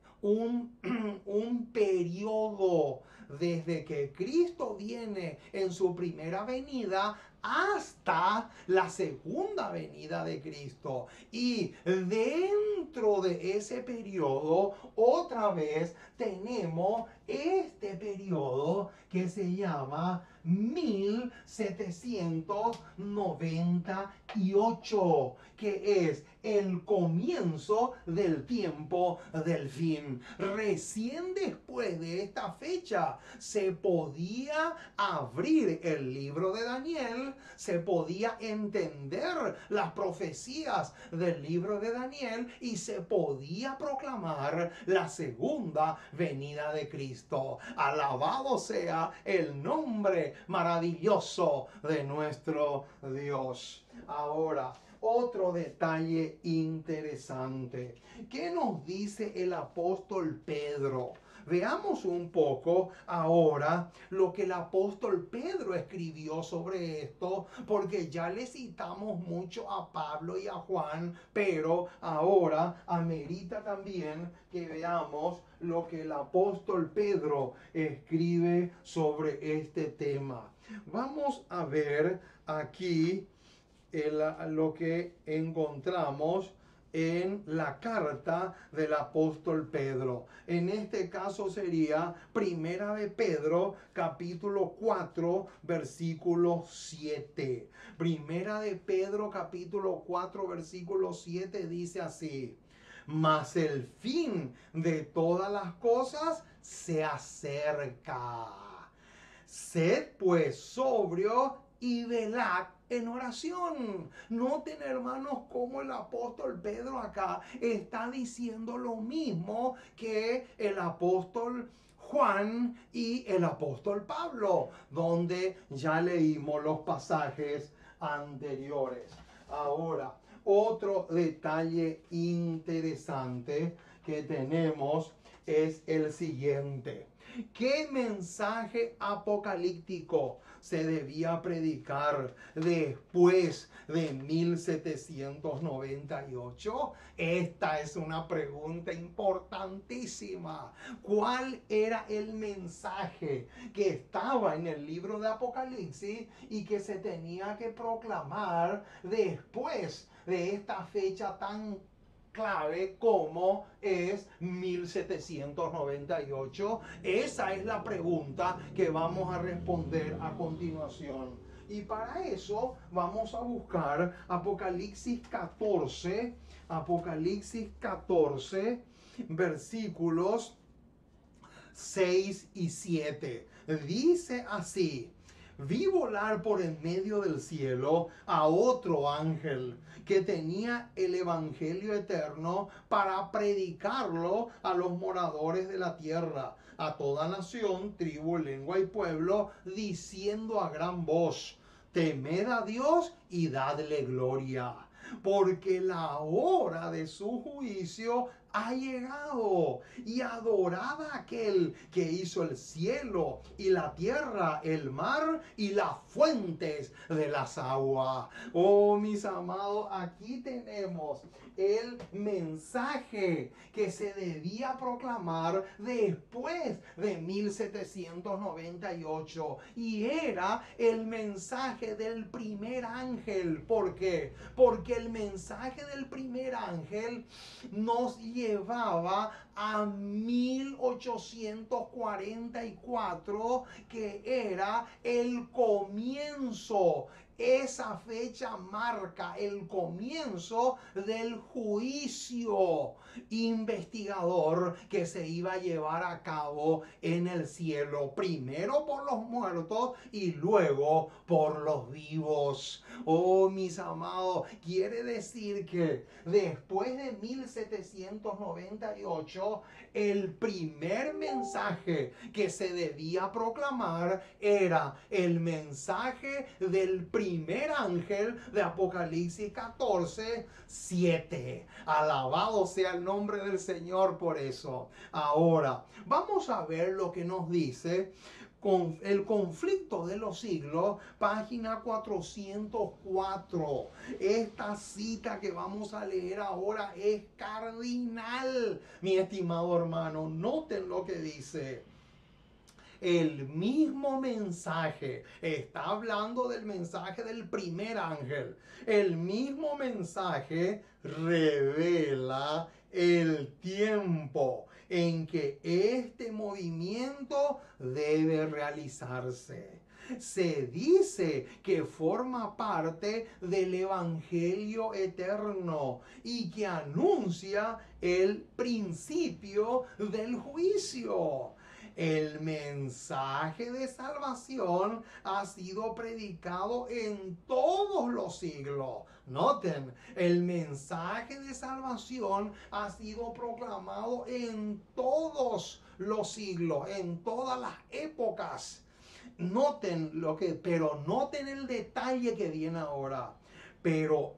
periodo desde que Cristo viene en su primera venida hasta la segunda venida de Cristo. Y dentro de ese periodo, otra vez tenemos este periodo que se llama 1798, que es el comienzo del tiempo del fin. Recién después de esta fecha se podía abrir el libro de Daniel, se podía entender las profecías del libro de Daniel y se podía proclamar la segunda venida de Cristo. Alabado sea el nombre maravilloso de nuestro Dios. Ahora, otro detalle interesante. ¿Qué nos dice el apóstol Pedro? Veamos un poco ahora lo que el apóstol Pedro escribió sobre esto, porque ya le citamos mucho a Pablo y a Juan, pero ahora amerita también que veamos lo que el apóstol Pedro escribe sobre este tema. Vamos a ver aquí lo que encontramos en la carta del apóstol Pedro. En este caso sería Primera de Pedro, capítulo 4, versículo 7. Primera de Pedro, capítulo 4, versículo 7 dice así: mas el fin de todas las cosas se acerca. Sed pues sobrio y velad en oración. Noten, hermanos, cómo el apóstol Pedro acá está diciendo lo mismo que el apóstol Juan y el apóstol Pablo, donde ya leímos los pasajes anteriores. Ahora, otro detalle interesante que tenemos es el siguiente. ¿Qué mensaje apocalíptico se debía predicar después de 1798? Esta es una pregunta importantísima. ¿Cuál era el mensaje que estaba en el libro de Apocalipsis y que se tenía que proclamar después de esta fecha tan clave como es 1798? Esa es la pregunta que vamos a responder a continuación. Y para eso vamos a buscar Apocalipsis 14, versículos 6 y 7. Dice así: vi volar por en medio del cielo a otro ángel que tenía el evangelio eterno para predicarlo a los moradores de la tierra, a toda nación, tribu, lengua y pueblo, diciendo a gran voz: temed a Dios y dadle gloria, porque la hora de su juicio ha llegado, y adorad a aquel que hizo el cielo y la tierra, el mar y las fuentes de las aguas. Oh, mis amados, aquí tenemos el mensaje que se debía proclamar después de 1798, y era el mensaje del primer ángel. ¿Por qué? Porque el mensaje del primer ángel nos llevaba a 1844, que era el comienzo. Esa fecha marca el comienzo del juicio investigador que se iba a llevar a cabo en el cielo, primero por los muertos y luego por los vivos. Oh, mis amados, quiere decir que después de 1798, el primer mensaje que se debía proclamar era el mensaje del primer ángel de Apocalipsis 14, 7. Alabado sea el nombre del Señor por eso. Ahora, vamos a ver lo que nos dice con el conflicto de los siglos, página 404. Esta cita que vamos a leer ahora es cardinal, mi estimado hermano. Noten lo que dice. El mismo mensaje, está hablando del mensaje del primer ángel. El mismo mensaje revela el tiempo en que este movimiento debe realizarse. Se dice que forma parte del Evangelio eterno y que anuncia el principio del juicio. El mensaje de salvación ha sido predicado en todos los siglos. Noten, el mensaje de salvación ha sido proclamado en todos los siglos, en todas las épocas. Noten pero noten el detalle que viene ahora. Pero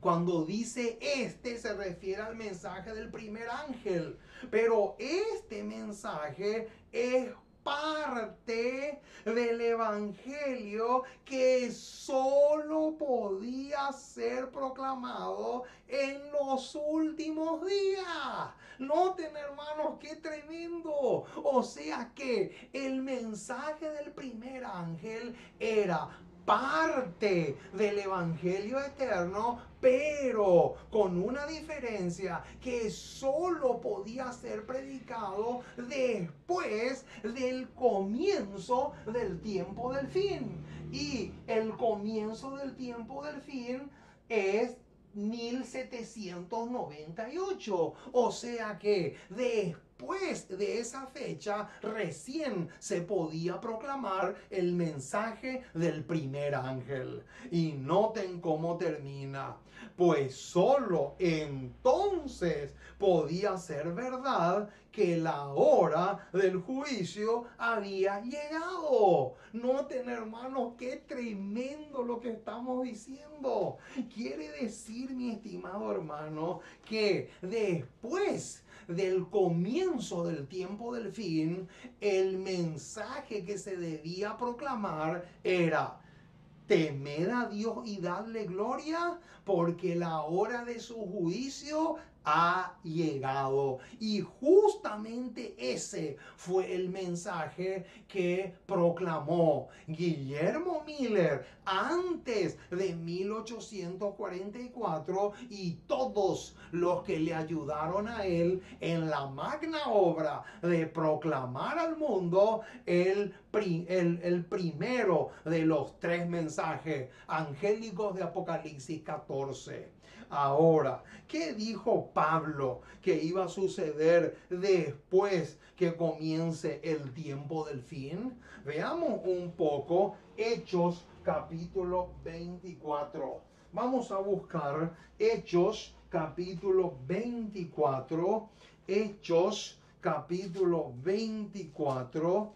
cuando dice se refiere al mensaje del primer ángel. Pero este mensaje es parte del evangelio que solo podía ser proclamado en los últimos días. Noten, hermanos, qué tremendo. O sea que el mensaje del primer ángel era parte del evangelio eterno, pero con una diferencia, que solo podía ser predicado después del comienzo del tiempo del fin. Y el comienzo del tiempo del fin es 1798. O sea que después después de esa fecha recién se podía proclamar el mensaje del primer ángel. Y noten cómo termina. Pues solo entonces podía ser verdad que la hora del juicio había llegado. Noten, hermanos, qué tremendo lo que estamos diciendo. Quiere decir, mi estimado hermano, que después del comienzo del tiempo del fin, el mensaje que se debía proclamar era: temed a Dios y dadle gloria, porque la hora de su juicio ha llegado. Y justamente ese fue el mensaje que proclamó Guillermo Miller antes de 1844, y todos los que le ayudaron a él en la magna obra de proclamar al mundo el primero de los tres mensajes angélicos de Apocalipsis 14. Ahora, ¿qué dijo Pablo que iba a suceder después que comience el tiempo del fin? Veamos un poco Hechos capítulo 24. Vamos a buscar Hechos capítulo 24. Hechos capítulo 24.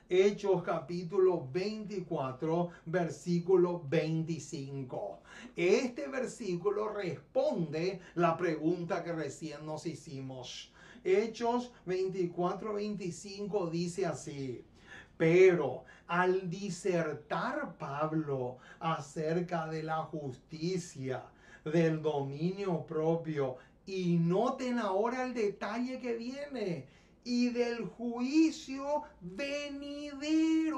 Hechos capítulo 24, versículo 25. Este versículo responde la pregunta que recién nos hicimos. Hechos 24, 25 dice así: pero al disertar Pablo acerca de la justicia, del dominio propio, y noten ahora el detalle que viene, y del juicio venidero.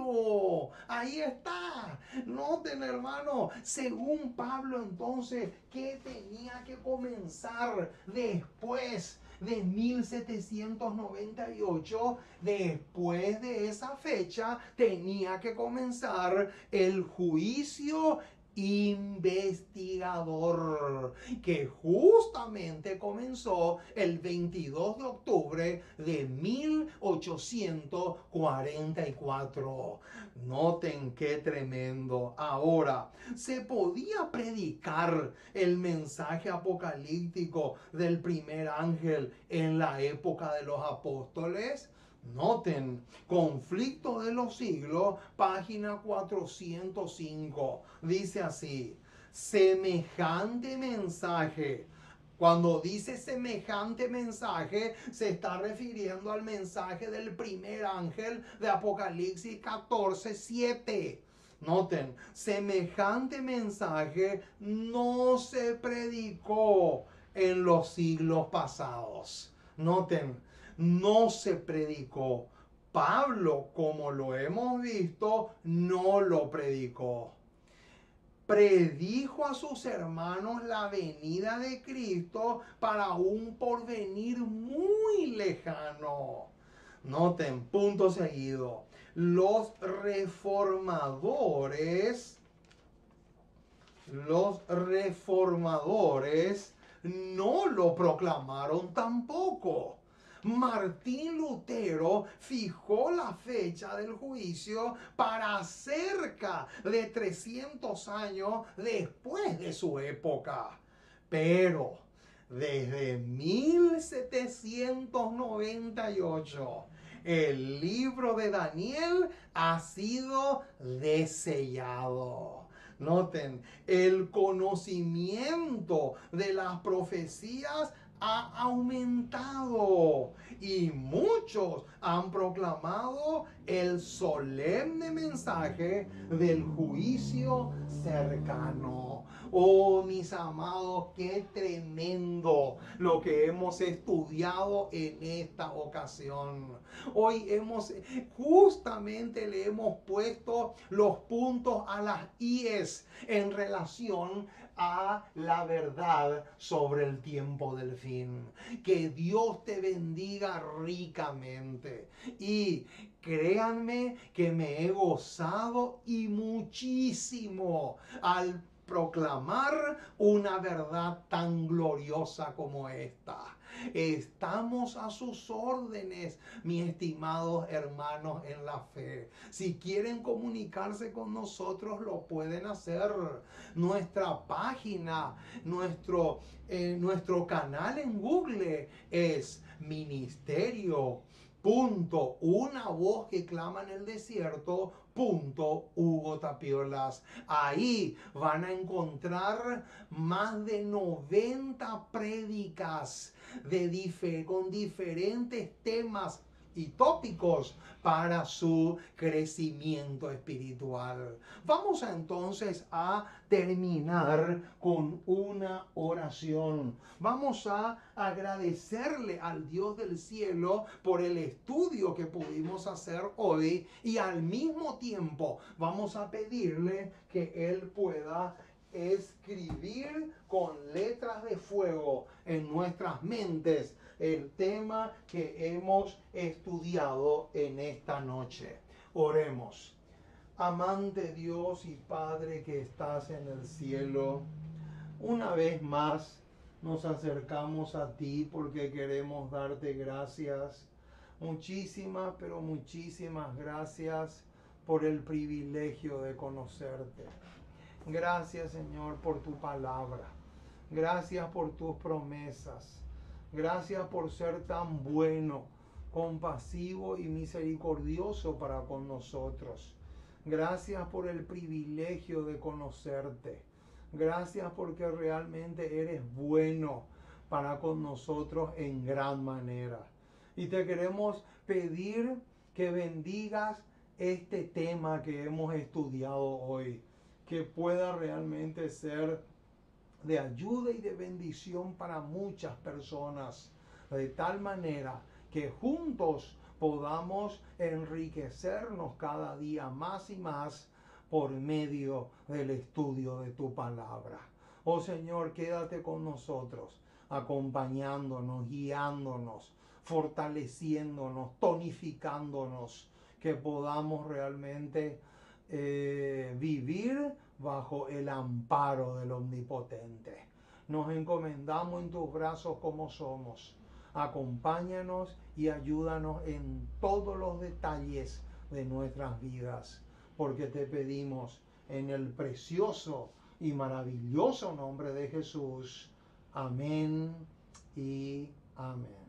Ahí está. Noten, hermano, según Pablo, entonces, ¿qué tenía que comenzar después de 1798? Después de esa fecha tenía que comenzar el juicio investigador, que justamente comenzó el 22 de octubre de 1844. Noten qué tremendo. Ahora, ¿se podía predicar el mensaje apocalíptico del primer ángel en la época de los apóstoles? Noten, Conflicto de los Siglos, página 405. Dice así: semejante mensaje. Cuando dice semejante mensaje, se está refiriendo al mensaje del primer ángel de Apocalipsis 14:7. Noten, semejante mensaje no se predicó en los siglos pasados. Noten, no se predicó. Pablo, como lo hemos visto, no lo predicó. Predijo a sus hermanos la venida de Cristo para un porvenir muy lejano. Noten, punto seguido. Los reformadores no lo proclamaron tampoco. Martín Lutero fijó la fecha del juicio para cerca de 300 años después de su época. Pero desde 1798, el libro de Daniel ha sido desellado. Noten, el conocimiento de las profecías ha aumentado y muchos han proclamado el solemne mensaje del juicio cercano. Oh, mis amados, qué tremendo lo que hemos estudiado en esta ocasión. Hoy justamente le hemos puesto los puntos a las IES en relación a la verdad sobre el tiempo del fin. Que Dios te bendiga ricamente. Y créanme que me he gozado y muchísimo al proclamar una verdad tan gloriosa como esta. Estamos a sus órdenes, mis estimados hermanos en la fe. Si quieren comunicarse con nosotros, lo pueden hacer. Nuestra página, nuestro canal en Google es Ministerio Una Voz que Clama en el Desierto Hugo Tapiolas. Ahí van a encontrar más de 90 prédicas con diferentes temas y tópicos para su crecimiento espiritual. Vamos entonces a terminar con una oración. Vamos a agradecerle al Dios del cielo por el estudio que pudimos hacer hoy y al mismo tiempo vamos a pedirle que Él pueda escribir con letras de fuego en nuestras mentes el tema que hemos estudiado en esta noche. Oremos. Amante Dios y Padre que estás en el cielo, una vez más nos acercamos a ti porque queremos darte gracias. Muchísimas, pero muchísimas gracias por el privilegio de conocerte. Gracias, Señor, por tu palabra. Gracias por tus promesas. Gracias por ser tan bueno, compasivo y misericordioso para con nosotros. Gracias por el privilegio de conocerte. Gracias porque realmente eres bueno para con nosotros en gran manera. Y te queremos pedir que bendigas este tema que hemos estudiado hoy, que pueda realmente ser de ayuda y de bendición para muchas personas, de tal manera que juntos podamos enriquecernos cada día más y más por medio del estudio de tu palabra. Oh Señor, quédate con nosotros, acompañándonos, guiándonos, fortaleciéndonos, tonificándonos, que podamos realmente vivir bajo el amparo del Omnipotente. Nos encomendamos en tus brazos como somos. Acompáñanos y ayúdanos en todos los detalles de nuestras vidas, porque te pedimos en el precioso y maravilloso nombre de Jesús. Amén y amén.